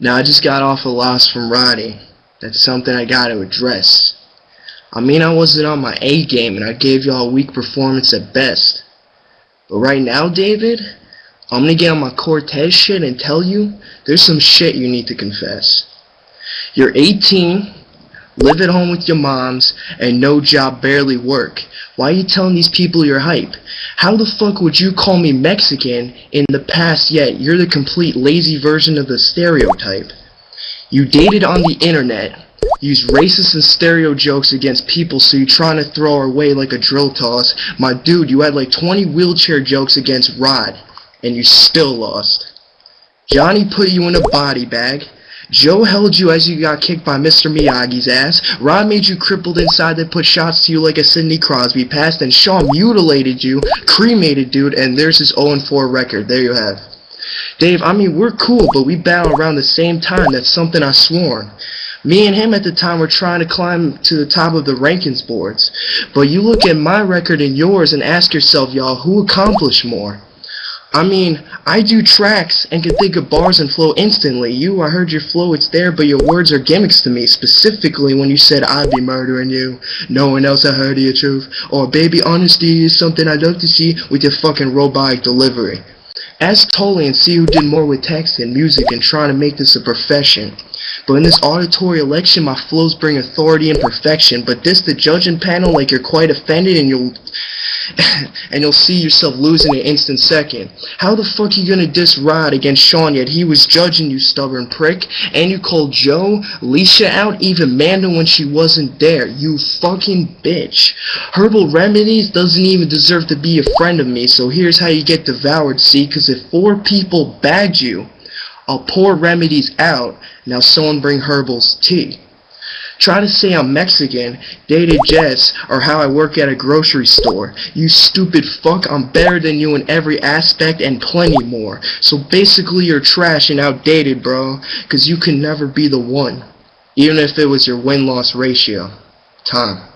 Now I just got off a loss from Roddy. That's something I gotta address. I mean, I wasn't on my A game and I gave y'all a weak performance at best. But right now, David, I'm gonna get on my Cortez shit and tell you there's some shit you need to confess. You're 18, live at home with your moms, and no job, barely work. Why are you telling these people you're hype? How the fuck would you call me Mexican in the past, yet you're the complete lazy version of the stereotype? You dated on the internet, used racist and stereo jokes against people, so you're trying to throw her away like a drill toss. My dude, you had like 20 wheelchair jokes against Rod, and you still lost. Johnny put you in a body bag. Joe held you as you got kicked by Mr. Miyagi's ass. Rod made you crippled inside that put shots to you like a Sidney Crosby pass. And Sean mutilated you, cremated dude, and there's his 0-4 record. There you have. Dave, I mean, we're cool, but we battle around the same time. That's something I sworn. Me and him at the time were trying to climb to the top of the rankings boards. But you look at my record and yours and ask yourself, y'all, who accomplished more? I mean, I do tracks and can think of bars and flow instantly. I heard your flow, it's there, but your words are gimmicks to me. Specifically when you said, I'd be murdering you. No one else I heard of your truth. Or, baby, honesty is something I'd love to see with your fucking robotic delivery. Ask Tully and see who did more with text and music and trying to make this a profession. But in this auditory election, my flows bring authority and perfection. But this the judging panel like you're quite offended and you'll see yourself losing an instant second. How the fuck you gonna diss Rod against Sean yet he was judging, you stubborn prick? And you called Joe, Leisha out, even Manda when she wasn't there. You fucking bitch. HerbalRemedys doesn't even deserve to be a friend of me, so here's how you get devoured, see? Cause if 4 people bagged you, I'll pour remedies out. Now someone bring Herbal's tea. Try to say I'm Mexican, dated Jess, or how I work at a grocery store. You stupid fuck, I'm better than you in every aspect and plenty more. So basically you're trash and outdated, bro, cause you can never be the one. Even if it was your win-loss ratio. Time.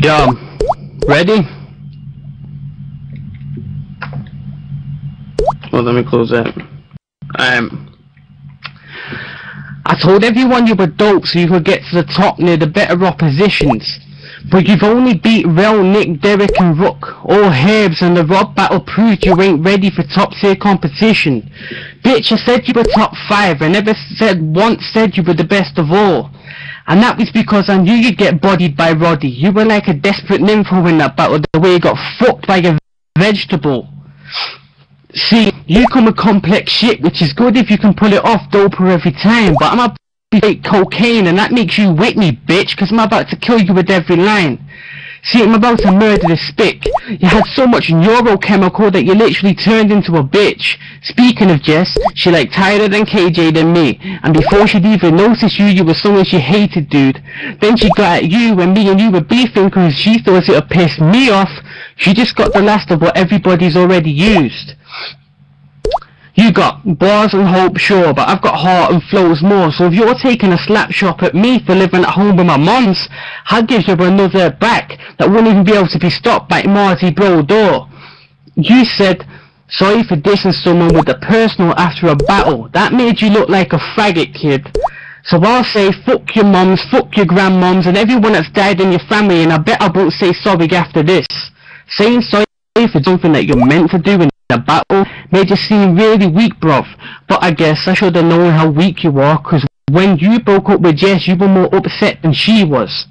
Yo, ready? Well, let me close that. I told everyone you were dope so you could get to the top near the better oppositions. But you've only beat Rel, Nick, Derek and Rook. All Herbs and the Rob battle proved you ain't ready for top tier competition. Bitch, I said you were top 5. I never once said you were the best of all. And that was because I knew you'd get bodied by Roddy. You were like a desperate nympho in that battle, the way you got fucked by a vegetable. See, you come with complex shit, which is good if you can pull it off doper every time, but I'm about to take cocaine and that makes you Whitney, bitch, cause I'm about to kill you with every line. See, I'm about to murder the spick. You had so much neurochemical that you literally turned into a bitch. Speaking of Jess, she liked Tyler than KJ than me, and before she'd even noticed you were someone she hated, dude. Then she got at you when me and you were beefing cause she thought it would piss me off. She just got the last of what everybody's already used. You got bars and hope, sure, but I've got heart and flows more, so if you're taking a slap shot at me for living at home with my moms, I'll give you another back that wouldn't even be able to be stopped by Marty Brodeur. You said, sorry for dissing someone with a personal after a battle. That made you look like a faggot, kid. So I'll say fuck your moms, fuck your grandmoms, and everyone that's died in your family, and I bet I won't say sorry after this. Saying sorry for something that you're meant to do in a battle made you seem really weak, bruv. But I guess I should have known how weak you are, cause when you broke up with Jess, you were more upset than she was.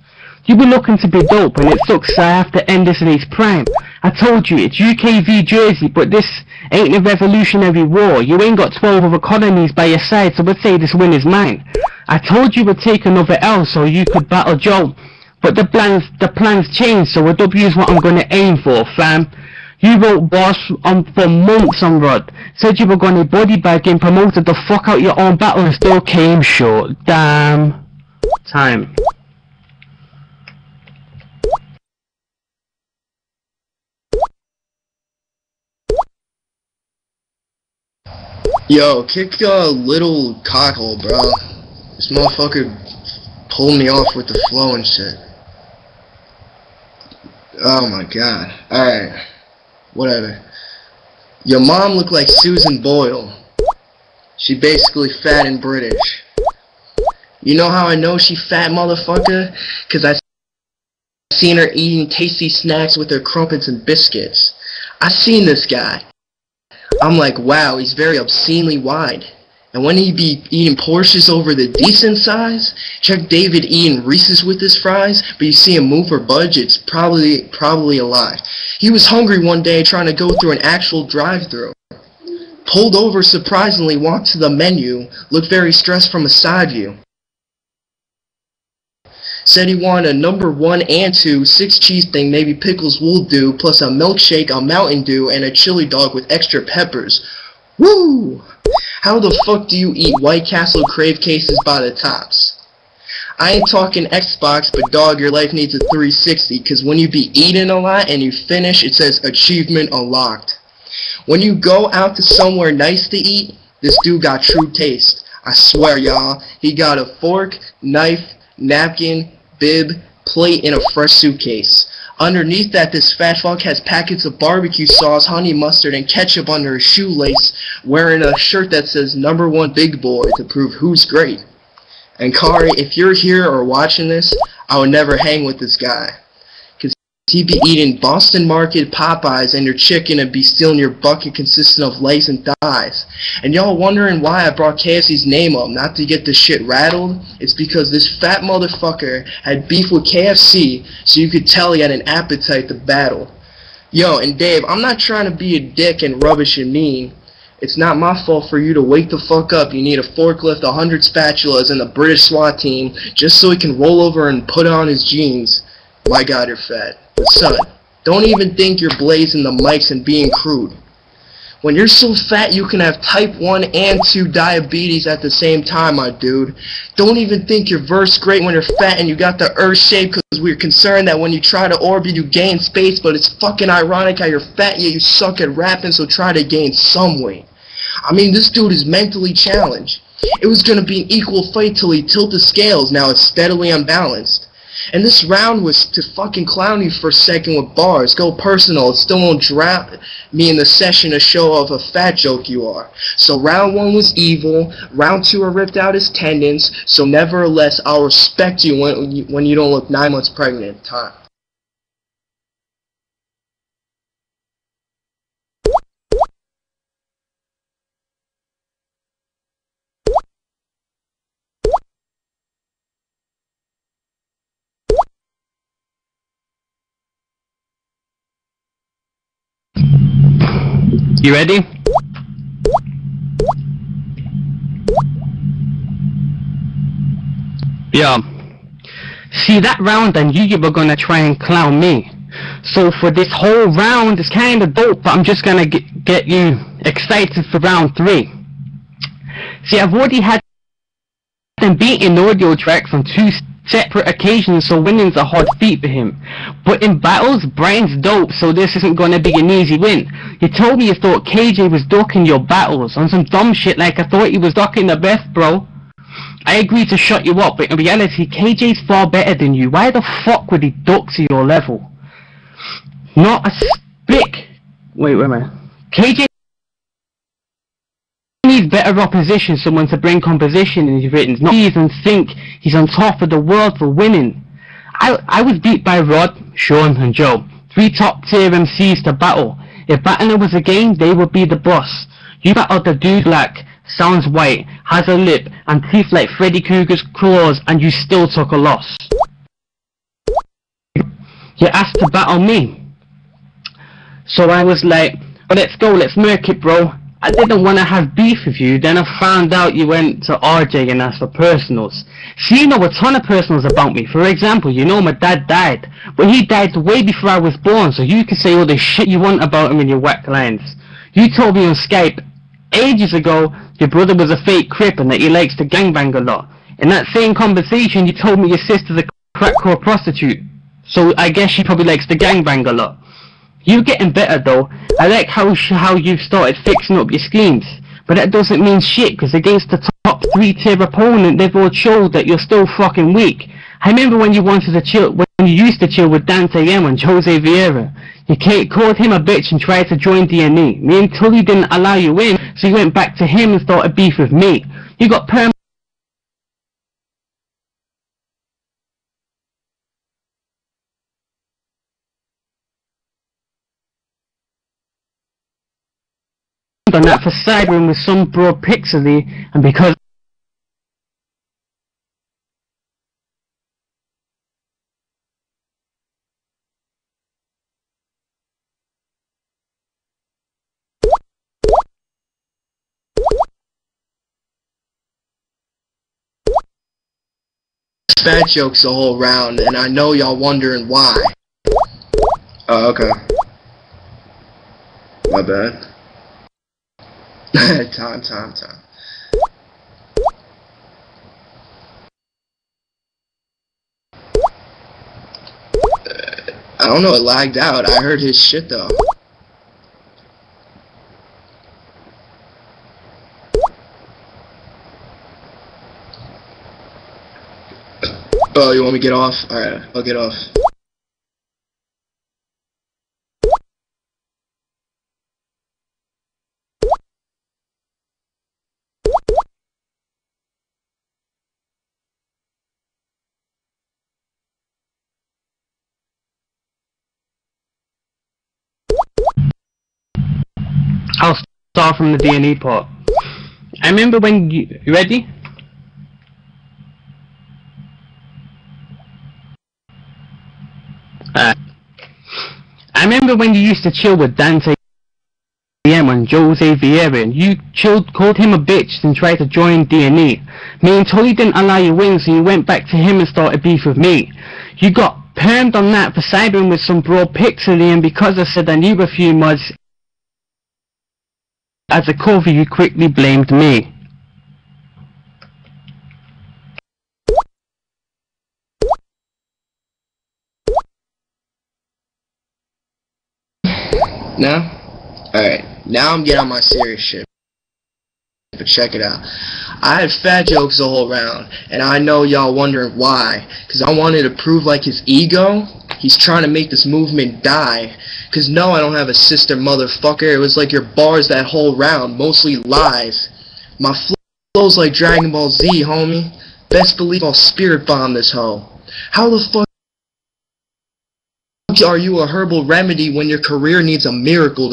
You were looking to be dope, and it sucks I have to end this in its prime. I told you, it's UK v Jersey, but this ain't a revolutionary war. You ain't got 12 other colonies by your side, so I'd say this win is mine. I told you would take another L so you could battle Joe, but the plans changed, so a W is what I'm gonna aim for, fam. You wrote bars for months on Rod, said you were gonna body bag and promoted the fuck out your own battle and still came short. Damn. Time. Yo, kick little cockhole, bro. This motherfucker pulled me off with the flow and shit. Oh my god. Alright. Whatever. Your mom looked like Susan Boyle. She basically fat and British. You know how I know she fat, motherfucker? Cause I seen her eating tasty snacks with her crumpets and biscuits. I seen this guy. I'm like, wow, he's very obscenely wide. And when he be eating Porsches over the decent size, check David eating Reese's with his fries, but you see him move or budge, it's probably a lie. He was hungry one day trying to go through an actual drive-thru. Pulled over surprisingly, walked to the menu, looked very stressed from a side view. Said he wanted a number 1 and 2, 6 cheese thing, maybe pickles will do, plus a milkshake, a Mountain Dew, and a chili dog with extra peppers. Woo! How the fuck do you eat White Castle crave cases by the tops? I ain't talking Xbox, but dog, your life needs a 360, cause when you be eating a lot and you finish, it says achievement unlocked. When you go out to somewhere nice to eat, this dude got true taste. I swear, y'all, he got a fork, knife, napkin, bib, plate, and a fresh suitcase. Underneath that, this fat fuck has packets of barbecue sauce, honey mustard, and ketchup under his shoelace, wearing a shirt that says number 1 big boy to prove who's great. And Kari, if you're here or watching this, I would never hang with this guy. Cause he'd be eating Boston Market Popeyes and your chicken and be stealing your bucket consisting of legs and thighs. And y'all wondering why I brought KFC's name up, not to get this shit rattled? It's because this fat motherfucker had beef with KFC, so you could tell he had an appetite to battle. Yo, and Dave, I'm not trying to be a dick and rubbish and mean. It's not my fault for you to wake the fuck up. You need a forklift, 100 spatulas, and a British SWAT team just so he can roll over and put on his jeans. My god, you're fat. But son, don't even think you're blazing the mics and being crude. When you're so fat you can have type 1 and 2 diabetes at the same time, my dude. Don't even think your verse great when you're fat and you got the earth shape, because we're concerned that when you try to orbit you gain space, but it's fucking ironic how you're fat yet you suck at rapping, so try to gain some weight. I mean, this dude is mentally challenged. It was gonna be an equal fight till he tilted the scales, now it's steadily unbalanced. And this round was to fucking clown you for a second with bars. Go personal, it still won't drown me in the session to show off a fat joke you are. So round 1 was evil, round 2 I ripped out his tendons, so nevertheless I'll respect you when you don't look 9 months pregnant at the time. You ready? Yeah. See, that round then you were gonna try and clown me. So for this whole round, it's kinda dope, but I'm just gonna get you excited for round 3. See, I've already had them beating audio tracks on 2 separate occasions, so winning's a hard feat for him. But in battles, Brian's dope, so this isn't gonna be an easy win. You told me you thought KJ was ducking your battles on some dumb shit like I thought he was ducking the best, bro. I agreed to shut you up, but in reality, KJ's far better than you. Why the fuck would he duck to your level? Not a spick. Wait a minute. KJ needs better opposition, someone to bring composition in his written, not even think he's on top of the world for winning. I was beat by Rod, Sean and Joe, 3 top tier MCs to battle. If battling was a game, they would be the boss. You battled a dude like sounds white, has a lip and teeth like Freddy Krueger's claws, and you still took a loss. You asked to battle me, so I was like, well, let's go, let's murk it, bro. I didn't want to have beef with you, then I found out you went to RJ and asked for personals. See, you know a ton of personals about me. For example, you know my dad died, but he died way before I was born, so you can say all the shit you want about him in your whack lines. You told me on Skype ages ago your brother was a fake crip and that he likes to gangbang a lot. In that same conversation you told me your sister's a crackcore prostitute, so I guess she probably likes to gangbang a lot. You're getting better though. I like how you've started fixing up your schemes, But that doesn't mean shit, because against the top 3-tier opponent, they've all showed that you're still fucking weak. I remember when you wanted to chill, when you used to chill with Dante M and Jose Vieira. You called him a bitch and tried to join D&E. Me and Tully didn't allow you in, so you went back to him and started beef with me. You got perm on that for siding with some broad pixely, and because fat jokes the whole round, and I know y'all wondering why. Oh, okay. My bad. time. I don't know, it lagged out. I heard his shit though. Oh, you want me to get off? Alright, I'll get off. I'll start from the D&E part. I remember when you ready? I remember when you used to chill with Dante M and Jose Vieira, and you called him a bitch and tried to join D&E. Me and Tully didn't allow you in, so you went back to him and started beef with me. You got permed on that for siding with some broad pixely, and because I said I knew a few mods as a cover, you quickly blamed me. Now? Alright, now I'm getting on my serious shit. But check it out. I had fat jokes the whole round, and I know y'all wondering why. Cause I wanted to prove like his ego, he's trying to make this movement die. Cause no, I don't have a sister, motherfucker. It was like your bars that whole round, mostly lies. My flow's like Dragon Ball Z, homie. Best believe I'll spirit bomb this hoe. How the fuck are you a herbal remedy when your career needs a miracle?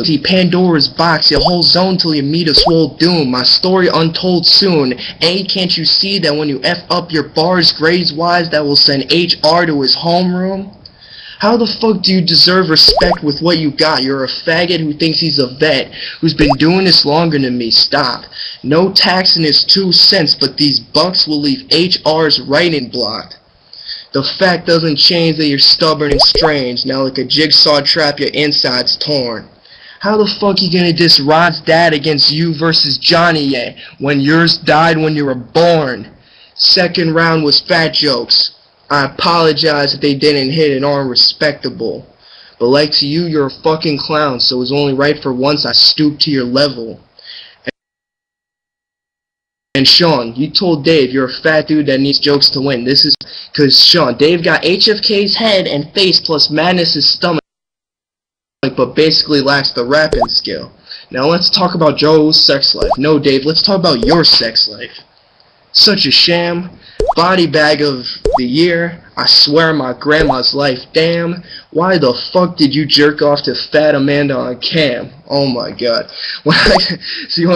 See Pandora's box, your whole zone till you meet a swole doom. My story untold soon. Can't you see that when you F up your bars grades-wise, that will send HR to his homeroom? How the fuck do you deserve respect with what you got? You're a faggot who thinks he's a vet, who's been doing this longer than me. Stop. No tax in his 2 cents, but these bucks will leave HR's writing blocked. The fact doesn't change that you're stubborn and strange. Now like a jigsaw trap, your insides torn. How the fuck you gonna diss Rod's dad against you versus Johnny yet, when yours died when you were born? Second round was fat jokes. I apologize if they didn't hit and aren't respectable. But like to you, you're a fucking clown, so it was only right for once I stooped to your level. And Sean, you told Dave you're a fat dude that needs jokes to win. This is because Sean, Dave got HFK's head and face plus Madness's stomach, but basically lacks the rapping skill. Now let's talk about Joe's sex life. No, Dave, let's talk about your sex life. Such a sham. Body bag of the year. I swear my grandma's life. Damn. Why the fuck did you jerk off to Fat Amanda on cam? Oh my god. When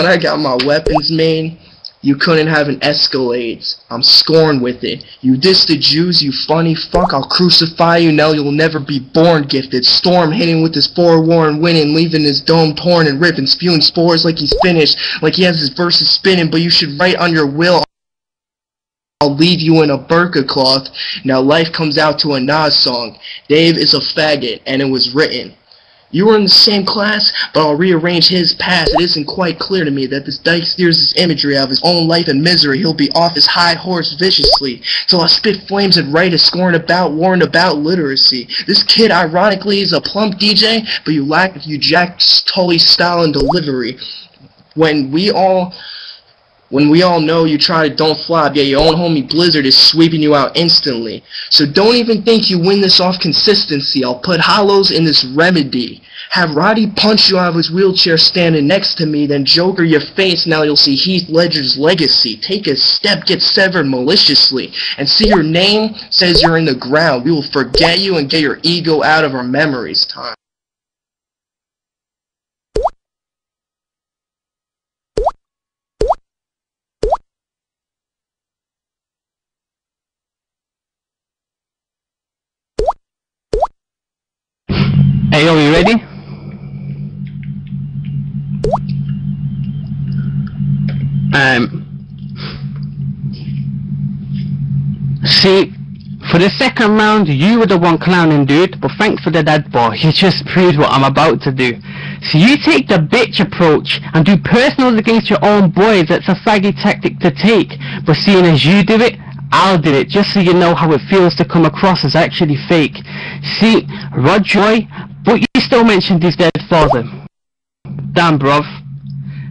I got my weapons main, you couldn't have an Escalades. I'm scorned with it. You diss the Jews, you funny fuck. I'll crucify you now. You'll never be born gifted. Storm hitting with his forewarned winning, leaving his dome torn and ripping, spewing spores like he's finished, like he has his verses spinning. But you should write on your will, I'll leave you in a burqa cloth. Now life comes out to a Nas song. Dave is a faggot, and it was written. You were in the same class, but I'll rearrange his past. It isn't quite clear to me that this dyke steers his imagery of his own life and misery. He'll be off his high horse viciously, till I spit flames and write a scorn about, warned about literacy. This kid, ironically, is a plump DJ, but you jack Tully's style and delivery. when we all know you try to don't flop, yet your own homie Blizzard is sweeping you out instantly. So don't even think you win this off consistency. I'll put hollows in this remedy. Have Roddy punch you out of his wheelchair standing next to me, then Joker your face, now you'll see Heath Ledger's legacy. Take a step, get severed maliciously, and see your name says you're in the ground. We will forget you and get your ego out of our memories. Time. Hey, yo, you ready? See, for the second round, you were the one clowning, dude, but thanks for the dad ball, you just proved what I'm about to do. So you take the bitch approach and do personals against your own boys. That's a faggy tactic to take, but seeing as you do it, I'll do it, just so you know how it feels to come across as actually fake. See, Rod Joy, but you still mentioned his dead father. Damn, bruv.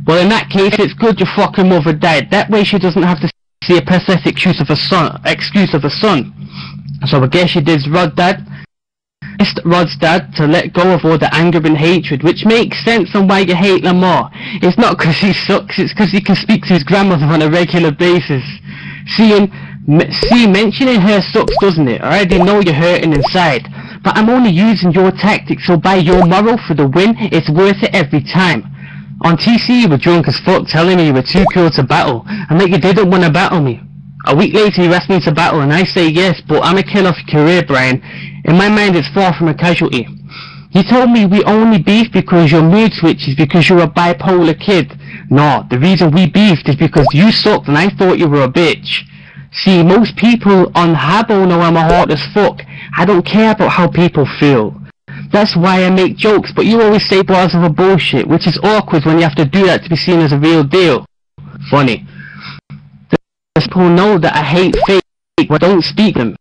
Well, in that case, it's good your fucking mother died. That way she doesn't have to see a pathetic excuse of a son. So I guess you did Rod's dad to let go of all the anger and hatred, which makes sense on why you hate him more. It's not because he sucks, it's because he can speak to his grandmother on a regular basis. See, mentioning her sucks, doesn't it? I already know you're hurting inside. But I'm only using your tactics, so by your moral for the win, it's worth it every time. On TC you were drunk as fuck, telling me you were too cool to battle, and that you didn't want to battle me. A week later you asked me to battle, and I say yes, but I'm a kill off your career, Brian. In my mind it's far from a casualty. You told me we only beef because your mood switches because you're a bipolar kid. No, the reason we beefed is because you sucked and I thought you were a bitch. See, most people on Habbo know I'm a hard as fuck. I don't care about how people feel. That's why I make jokes, but you always say bars of a bullshit, which is awkward when you have to do that to be seen as a real deal. Funny. The people know that I hate fake, but don't speak them.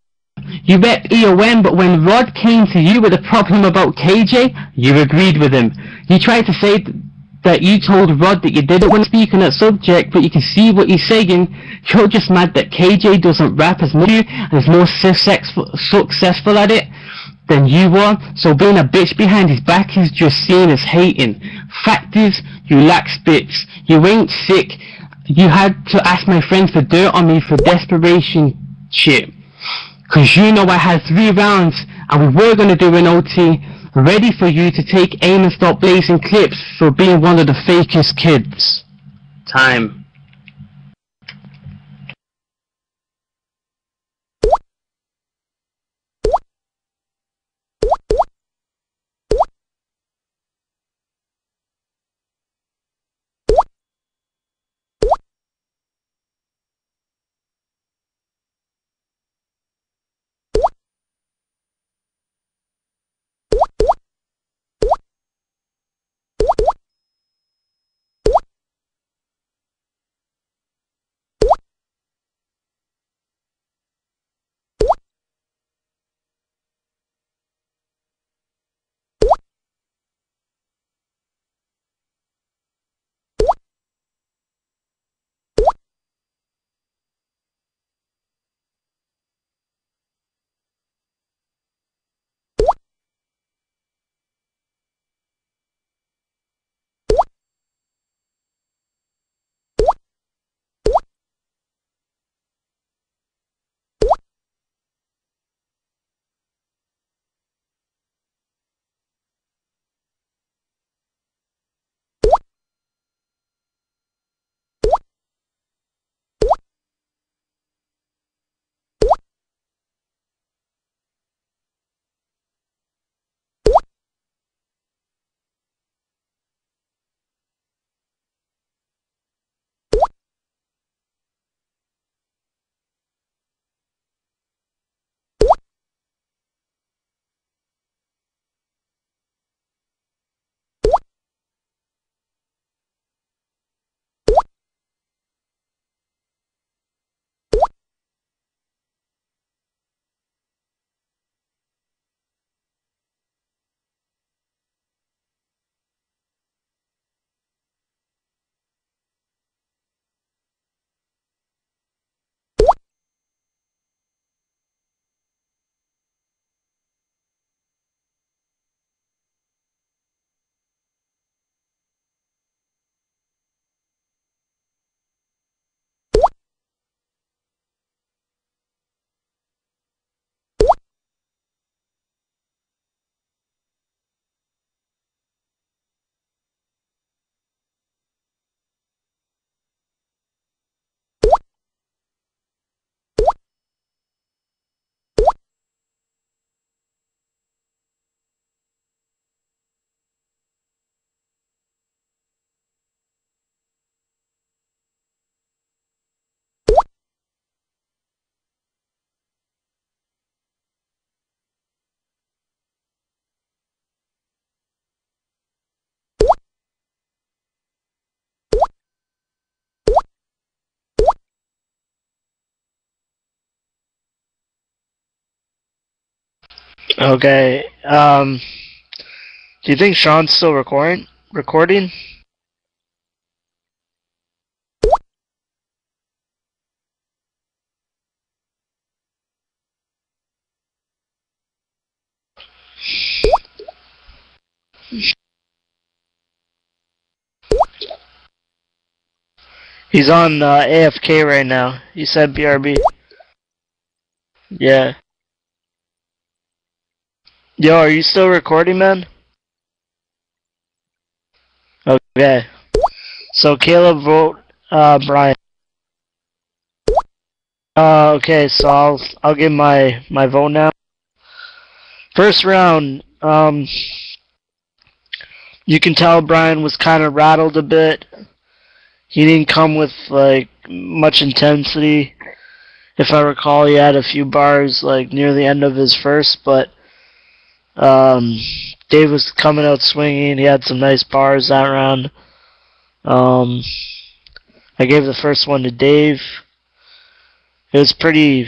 You rep EOM, but when Rod came to you with a problem about KJ, you agreed with him. You tried to say that you told Rod that you didn't want to speak on that subject, but you can see what he's saying. You're just mad that KJ doesn't rap as much and is more successful at it than you are, so being a bitch behind his back is just seen as hating. Fact is, you lack spits. You ain't sick. You had to ask my friends for dirt on me for desperation shit. Cause you know I had 3 rounds and we were gonna do an OT, ready for you to take aim and start blazing clips for being one of the fakest kids. Time. Okay. Do you think Sean's still recording? He's on AFK right now. He said BRB. Yeah. Yo, are you still recording, man? Okay. So Caleb vote Brian. Okay, so I'll give my vote now. First round, you can tell Brian was kind of rattled a bit. He didn't come with like much intensity. If I recall, he had a few bars like near the end of his first, but Dave was coming out swinging. He had some nice bars that round. I gave the first one to Dave. It was pretty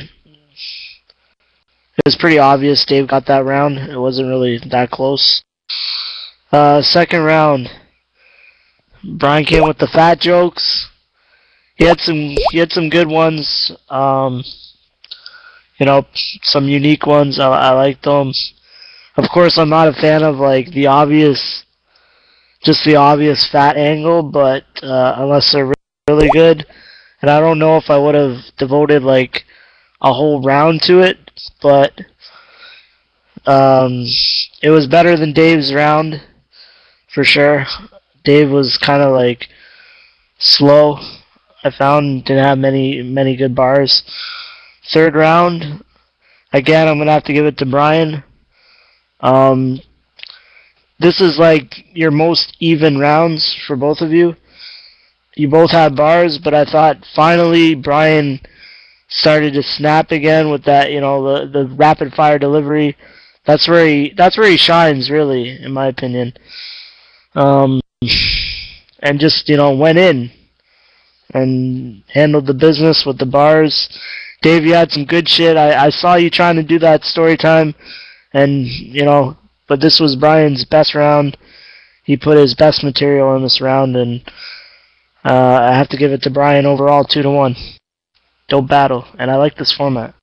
obvious Dave got that round. It wasn't really that close. Second round, Brian came with the fat jokes. He had some good ones. You know, some unique ones. I liked them. Of course, I'm not a fan of like the obvious fat angle, but unless they're really good, and I don't know if I would have devoted like a whole round to it, but it was better than Dave's round for sure. Dave was kind of like slow. I found didn't have many good bars. Third round, again, I'm gonna have to give it to Brian. This is like your most even rounds for both of you. You both had bars, but I thought finally Brian started to snap again with that, you know, the rapid fire delivery. That's where he shines, really, in my opinion. And just, you know, went in and handled the business with the bars. Dave, you had some good shit. I saw you trying to do that story time, and you know, but this was Brian's best round. He put his best material in this round, and I have to give it to Brian overall, 2-1. Dope battle, and I like this format.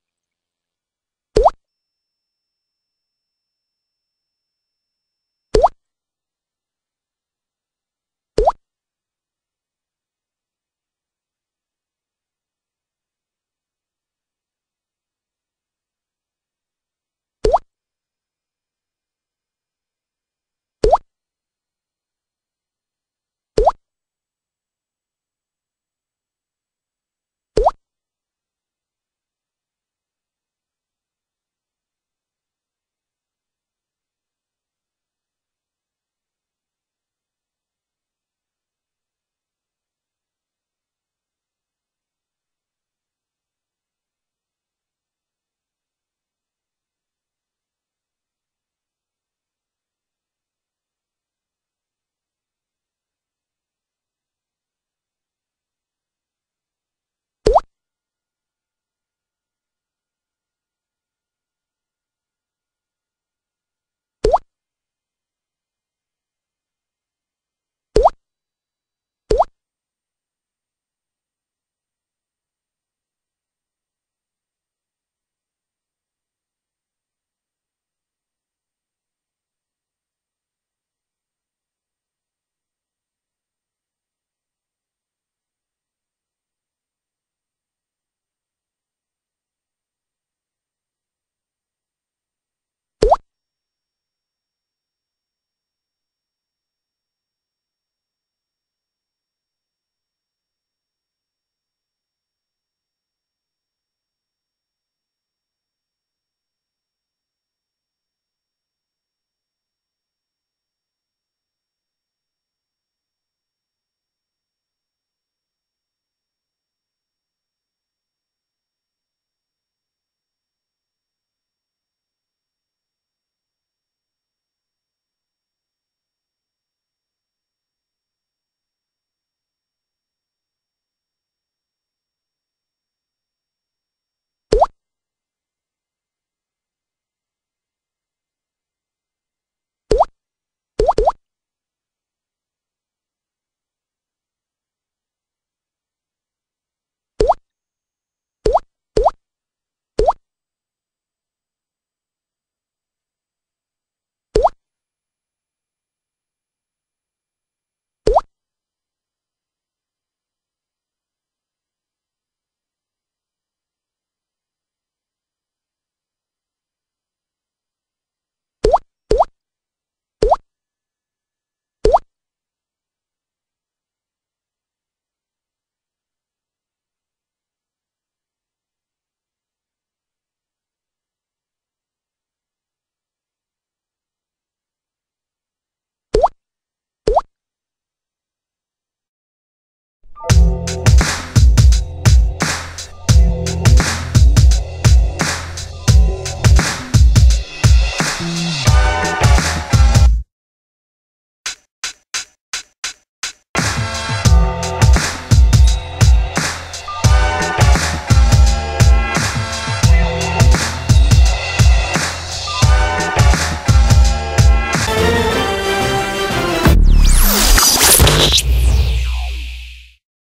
you.